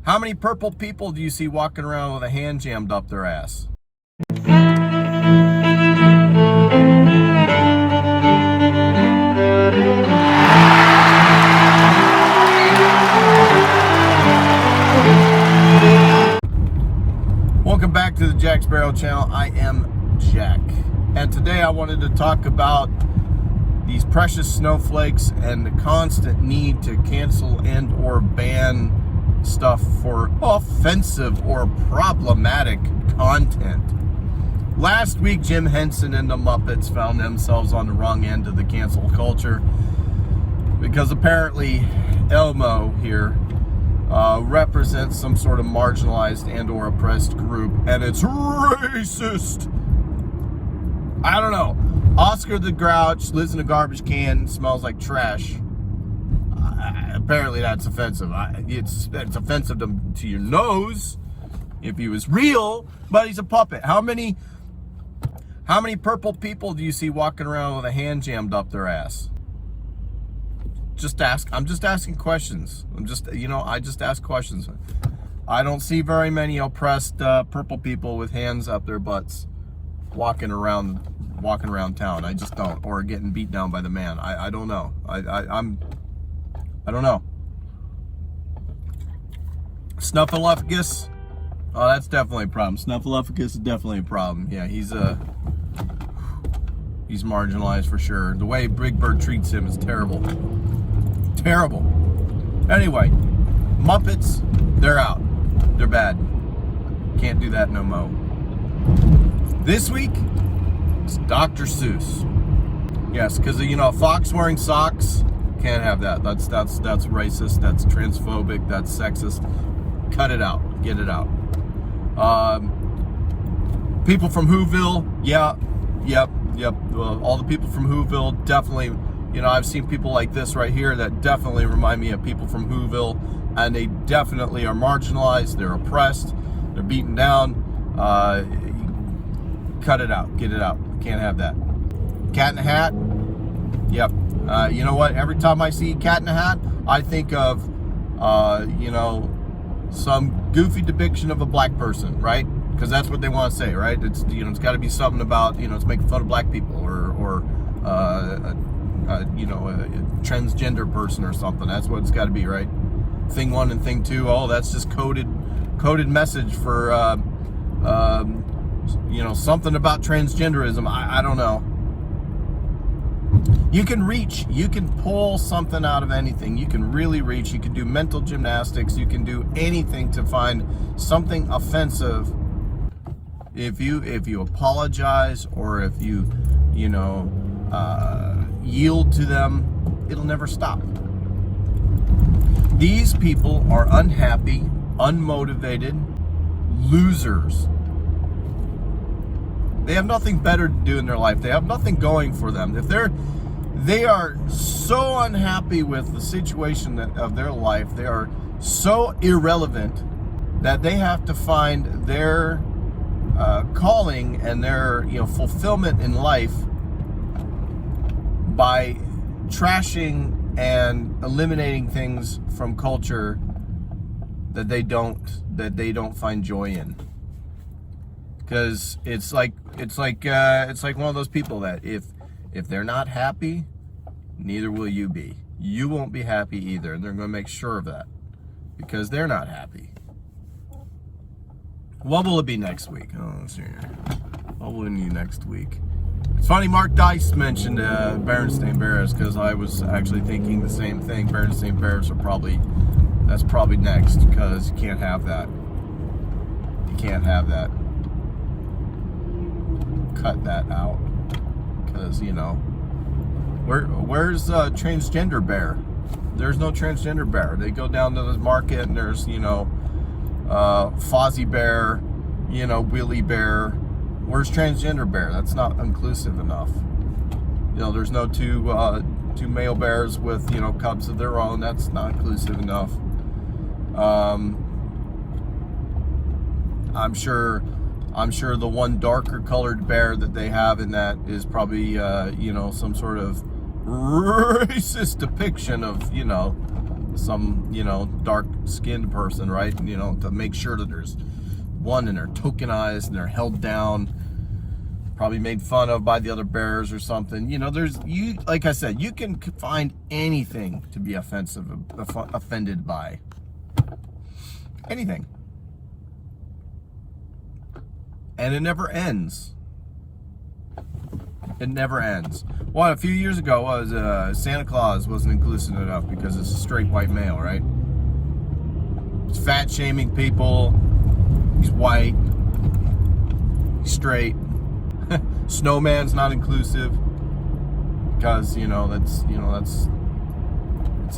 How many purple people do you see walking around with a hand jammed up their ass? Welcome back to the Jack Sparrow channel. I am Jack, and today I wanted to talk about these precious snowflakes and the constant need to cancel and or ban stuff for offensive or problematic content. Last week, Jim Henson and the Muppets found themselves on the wrong end of the cancel culture because apparently Elmo here represents some sort of marginalized and or oppressed group, and it's racist. I don't know. Oscar the Grouch lives in a garbage can, smells like trash. Apparently that's offensive. It's offensive to your nose if he was real, but he's a puppet. How many purple people do you see walking around with a hand jammed up their ass? I'm just asking questions. I just ask questions. I don't see very many oppressed purple people with hands up their butts walking around town. I just don't, or getting beat down by the man. I don't know. I don't know. Snuffleupagus? Oh, that's definitely a problem. Snuffleupagus is definitely a problem. Yeah, he's marginalized for sure. The way Big Bird treats him is terrible. Terrible. Anyway, Muppets, they're out. They're bad. Can't do that no mo. This week, it's Dr. Seuss. Yes, because a fox wearing socks. Can't have that. That's racist. That's transphobic. That's sexist. Cut it out. Get it out. People from Whoville. Yeah. Yep. All the people from Whoville definitely. I've seen people like this right here that definitely remind me of people from Whoville, and they definitely are marginalized. They're oppressed. They're beaten down. Cut it out. Get it out. Can't have that. Cat in a Hat. Yep. You know what? Every time I see Cat in a Hat, I think of, some goofy depiction of a black person, right? Because that's what they want to say, right? It's it's got to be something about it's making fun of black people or a transgender person or something. That's what it's got to be, right? Thing one and thing two. Oh, that's just coded message for something about transgenderism. I don't know. You can pull something out of anything. You can really reach. You can do mental gymnastics. You can do anything to find something offensive. If you apologize or if you yield to them, it'll never stop. These people are unhappy, unmotivated, losers. They have nothing better to do in their life. They have nothing going for them. They are so unhappy with the situation of their life. They are so irrelevant that they have to find their calling and their fulfillment in life by trashing and eliminating things from culture that they don't find joy in. Because it's like one of those people that if they're not happy, neither will you be. You won't be happy either, and they're going to make sure of that because they're not happy. What will it be next week? Oh, let's see here. What will it be next week? It's funny, Mark Dice mentioned Berenstain Bears because I was actually thinking the same thing. Berenstain Bears that's probably next because you can't have that. You can't have that. Cut that out because where's transgender bear? There's no transgender bear. They go down to the market and there's Fozzie Bear, Willie Bear. Where's transgender bear? That's not inclusive enough. There's no two male bears with cubs of their own. That's not inclusive enough. I'm sure the one darker colored bear that they have in that is probably some sort of racist depiction of some, dark-skinned person, right? To make sure that there's one and they're tokenized and they're held down, probably made fun of by the other bears or something. Like I said, you can find anything to be offended by. Anything. And it never ends. It never ends. Well, a few years ago was Santa Claus wasn't inclusive enough because it's a straight white male, right? It's fat shaming people. He's white. He's straight. Snowman's not inclusive because it's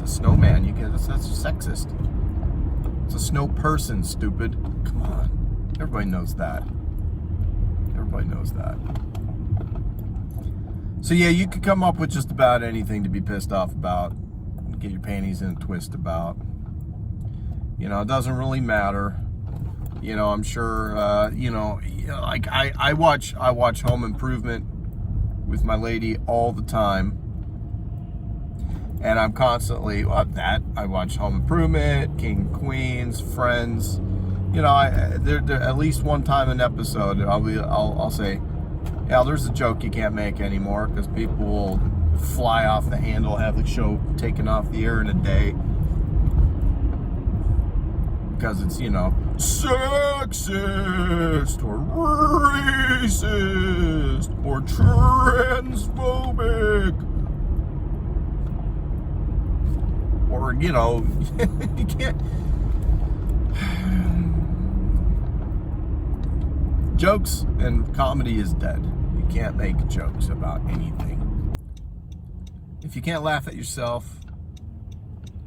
a snowman. That's sexist. It's a snow person, stupid. Come on, everybody knows that. Everybody knows that. So yeah, you could come up with just about anything to be pissed off about, get your panties in a twist about. It doesn't really matter. I'm sure. Like I watch Home Improvement with my lady all the time, and I'm constantly I watch Home Improvement, King, Queens, Friends. There at least one time an episode I'll say, yeah, there's a joke you can't make anymore because people will fly off the handle, have the show taken off the air in a day because it's sexist or racist or transphobic or you can't. Jokes and comedy is dead. You can't make jokes about anything. If you can't laugh at yourself,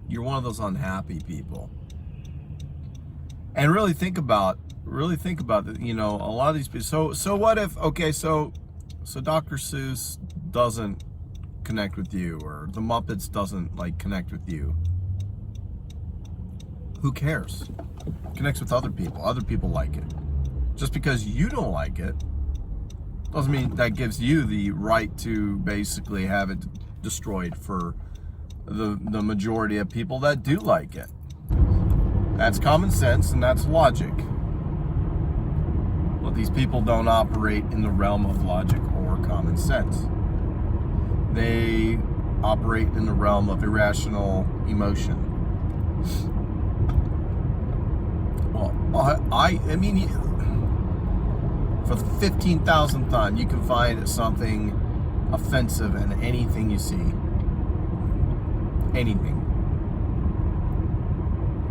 you're one of those unhappy people. And really think about that. A lot of these people. So what if? Okay, so Dr. Seuss doesn't connect with you, or the Muppets doesn't connect with you. Who cares? Connects with other people. Other people like it. Just because you don't like it doesn't mean that gives you the right to basically have it destroyed for the majority of people that do like it. That's common sense and that's logic. But these people don't operate in the realm of logic or common sense. They operate in the realm of irrational emotion. Well, I mean, for the 15,000th time, you can find something offensive in anything you see. Anything.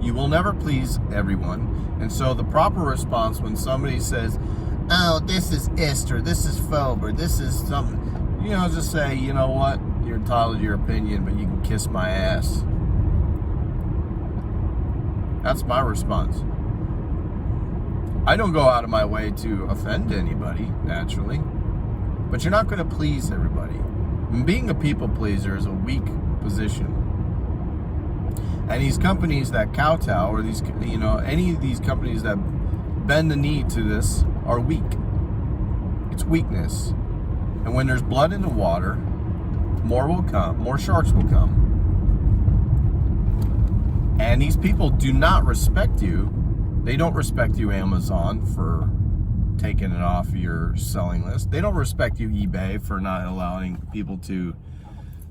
You will never please everyone. And so the proper response when somebody says, oh, this is ist, or this is phobe, or this is something, just say, you know what? You're entitled to your opinion, but you can kiss my ass. That's my response. I don't go out of my way to offend anybody, naturally. But you're not going to please everybody. And being a people pleaser is a weak position. And these companies that kowtow, or these, any of these companies that bend the knee to this are weak. It's weakness. And when there's blood in the water, more will come, more sharks will come. And these people do not respect you. They don't respect you, Amazon, for taking it off your selling list. They don't respect you, eBay, for not allowing people to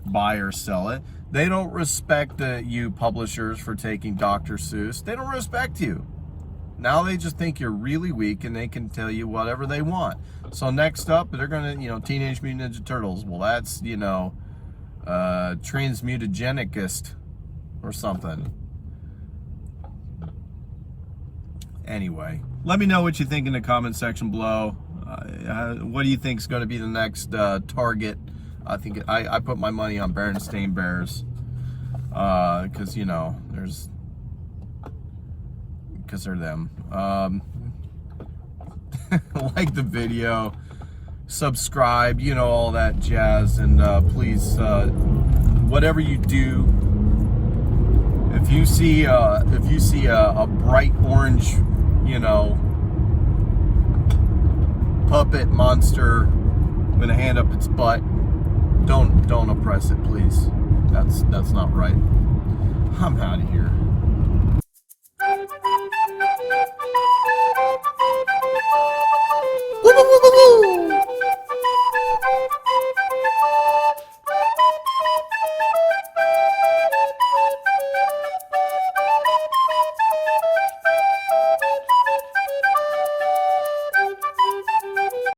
buy or sell it. They don't respect you, publishers, for taking Dr. Seuss. They don't respect you. Now they just think you're really weak and they can tell you whatever they want. So next up, they're going to, Teenage Mutant Ninja Turtles. Well, that's, transmutagenicist or something. Anyway, let me know what you think in the comment section below. What do you think is going to be the next target? I think I put my money on Berenstain Bears because they're them. Like the video, subscribe, all that jazz, and please, whatever you do, if you see a bright orange, puppet monster with a hand up its butt, don't oppress it, please. That's not right. I'm out of here. Woo, woo, woo, woo, woo.